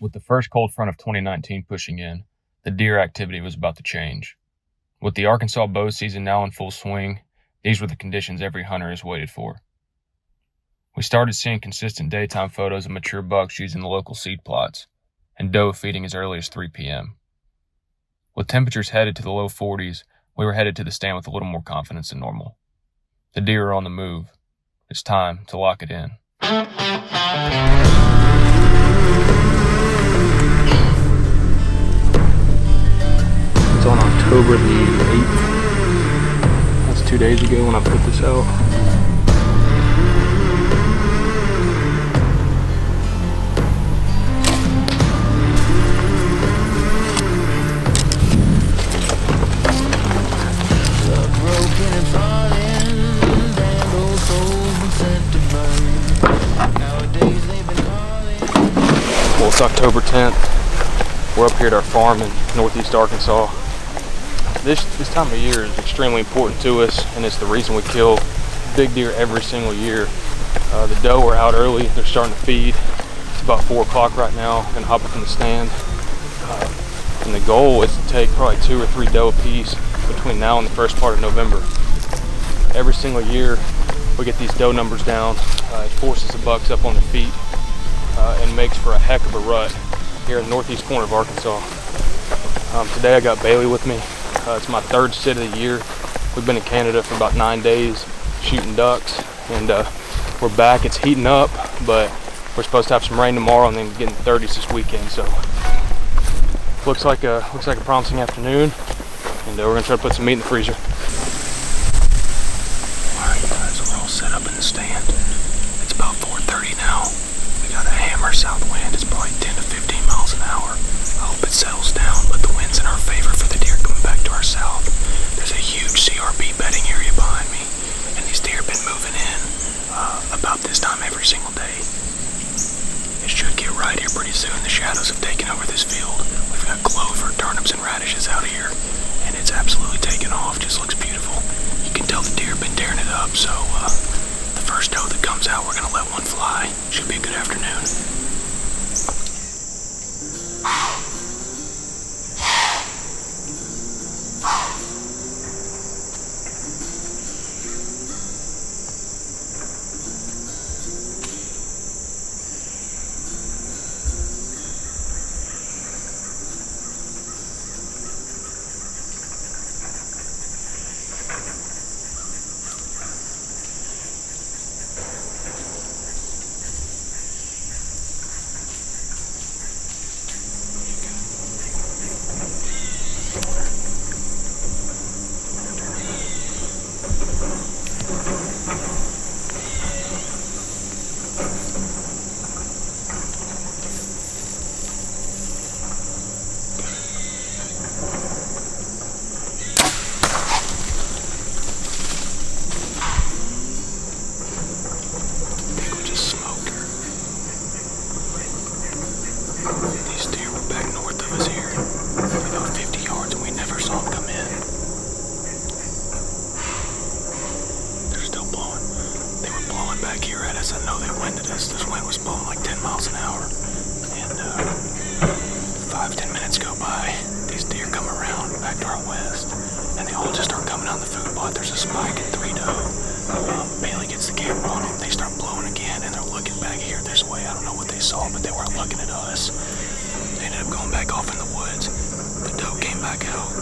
With the first cold front of 2019 pushing in, the deer activity was about to change. With the Arkansas bow season now in full swing, these were the conditions every hunter has waited for. We started seeing consistent daytime photos of mature bucks using the local seed plots, and doe feeding as early as 3 p.m. With temperatures headed to the low 40s, we were headed to the stand with a little more confidence than normal. The deer are on the move. It's time to lock it in. It's on October the 8th. That's 2 days ago when I put this out. Well, it's October 10th. We're up here at our farm in northeast Arkansas. This time of year is extremely important to us, and it's the reason we kill big deer every single year. The doe are out early. They're starting to feed. It's about 4 o'clock right now. I'm going to hop up in the stand. And the goal is to take probably 2 or 3 doe a piece between now and the first part of November. Every single year, we get these doe numbers down. It forces the bucks up on their feet and makes for a heck of a rut here in the northeast corner of Arkansas. Today I got Bailey with me. It's my 3rd sit of the year. We've been in Canada for about 9 days shooting ducks, and we're back. It's heating up, but we're supposed to have some rain tomorrow and then getting 30s this weekend. So looks like a promising afternoon, and we're gonna try to put some meat in the freezer. All right, guys, we're all set up in the stand. It's about 4:30 now. We got a hammer south wind. It's probably 10 to 15 miles an hour. I hope it settles down, but the wind's in our favor for the deer coming back to our south. There's a huge CRB bedding area behind me, and these deer have been moving in about this time every single day. It should get right here pretty soon. The shadows have taken over this field. We've got clover, turnips, and radishes out here, and it's absolutely taken off. Just looks beautiful. You can tell the deer have been tearing it up, so the first doe that comes out, we're gonna let one fly. Should be a good afternoon. I know they winded us. This wind was blowing like 10 miles an hour. And 5-10 minutes go by. These deer come around back to our west, and they all just start coming on the food plot. There's a spike at 3 doe. Bailey gets the camera on them. They start blowing again, and they're looking back here this way. I don't know what they saw, but they weren't looking at us. They ended up going back off in the woods. The doe came back out.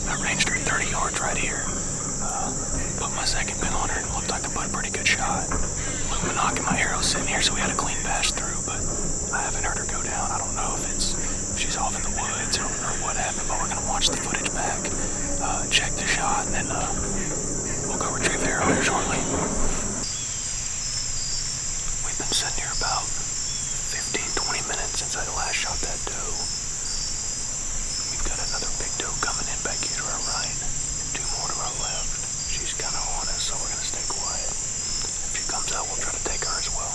I ranged her 30 yards right here. Put my second pin on her and looked like I put a pretty good shot. Luminok and my arrow's sitting here, so we had a clean bash through, but I haven't heard her go down. I don't know if she's off in the woods or what happened, but we're gonna watch the footage back, check the shot, and then we'll go retrieve the arrow here shortly. We've been sitting here about 15-20 minutes since I last shot that doe. We've got another big doe coming in back here to our right, and 2 more to our left. She's kind of on us, so we're gonna stay quiet. If she comes out, we'll try to take her as well.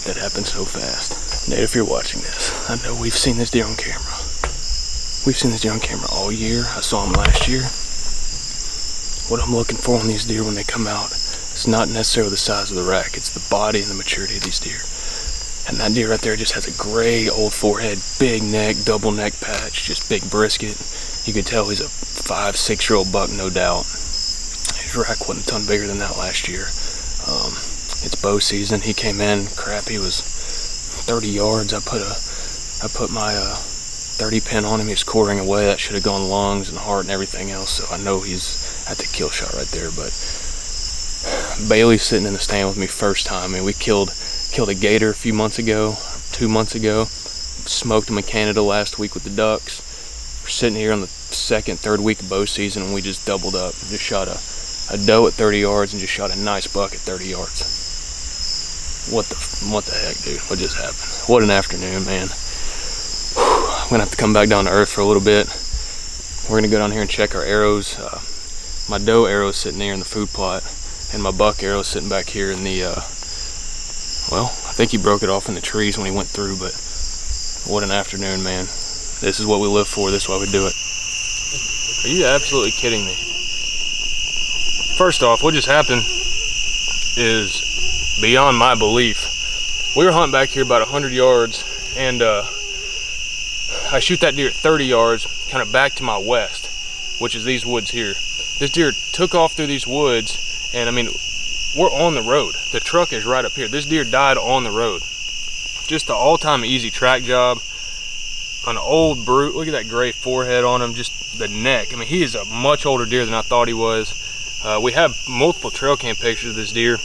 that happened so fast. Nate, if you're watching this, I know we've seen this deer on camera. We've seen this deer on camera all year. I saw him last year. What I'm looking for on these deer when they come out is not necessarily the size of the rack. It's the body and the maturity of these deer. And that deer right there just has a gray old forehead, big neck, double neck patch, just big brisket. You could tell he's a 5-6 year old buck, no doubt. His rack wasn't a ton bigger than that last year. It's bow season. He came in, crap, he was 30 yards. I put my 30 pin on him. He was quartering away. That should have gone lungs and heart and everything else. So I know he's at the kill shot right there. But Bailey's sitting in the stand with me first time. I mean, we killed a gator a few months ago, 2 months ago. Smoked him in Canada last week with the ducks. We're sitting here on the second, third week of bow season, and we just doubled up. Just shot a doe at 30 yards and just shot a nice buck at 30 yards. What the heck, dude? What just happened? What an afternoon, man. I'm gonna have to come back down to earth for a little bit. We're gonna go down here and check our arrows. My doe arrow is sitting there in the food plot, and my buck arrow is sitting back here in the, well, I think he broke it off in the trees when he went through, but what an afternoon, man. This is what we live for. This is why we do it. Are you absolutely kidding me? First off, what just happened is beyond my belief. We were hunting back here about 100 yards, and I shoot that deer at 30 yards, kind of back to my west, which is these woods here. This deer took off through these woods, and I mean, we're on the road. The truck is right up here. This deer died on the road. Just an all-time easy track job. An old brute. Look at that gray forehead on him, just the neck. I mean, he is a much older deer than I thought he was. We have multiple trail cam pictures of this deer,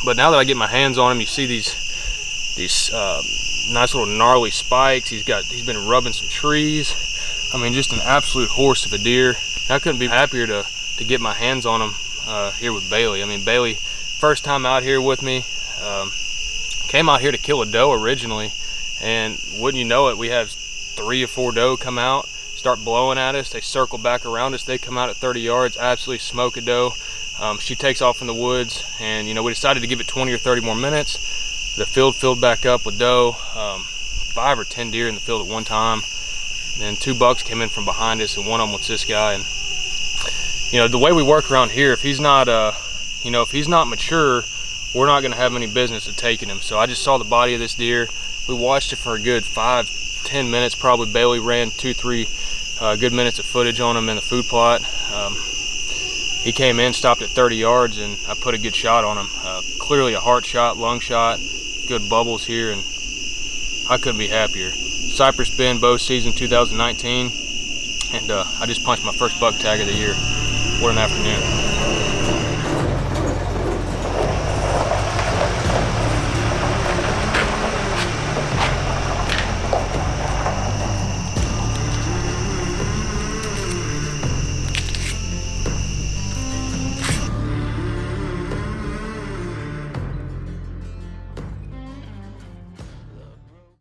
but now that I get my hands on him, you see these nice little gnarly spikes. He's been rubbing some trees. I mean, just an absolute horse of a deer. I couldn't be happier to get my hands on him here with Bailey. I mean, Bailey, first time out here with me, came out here to kill a doe originally, and wouldn't you know it, we have 3 or 4 doe come out, start blowing at us. They circle back around us. They come out at 30 yards, absolutely smoke a doe. She takes off in the woods, and you know, we decided to give it 20 or 30 more minutes. The field filled back up with doe, 5 or 10 deer in the field at one time. Then 2 bucks came in from behind us, and one of them was this guy. And you know, the way we work around here, if he's not, you know, if he's not mature, we're not going to have any business of taking him. So I just saw the body of this deer. We watched it for a good 5-10 minutes, probably. Bailey ran 2-3 good minutes of footage on him in the food plot. He came in, stopped at 30 yards, and I put a good shot on him. Clearly a heart shot, lung shot, good bubbles here, and I couldn't be happier. Cypress Bend bow season 2019, and I just punched my first buck tag of the year. What an afternoon.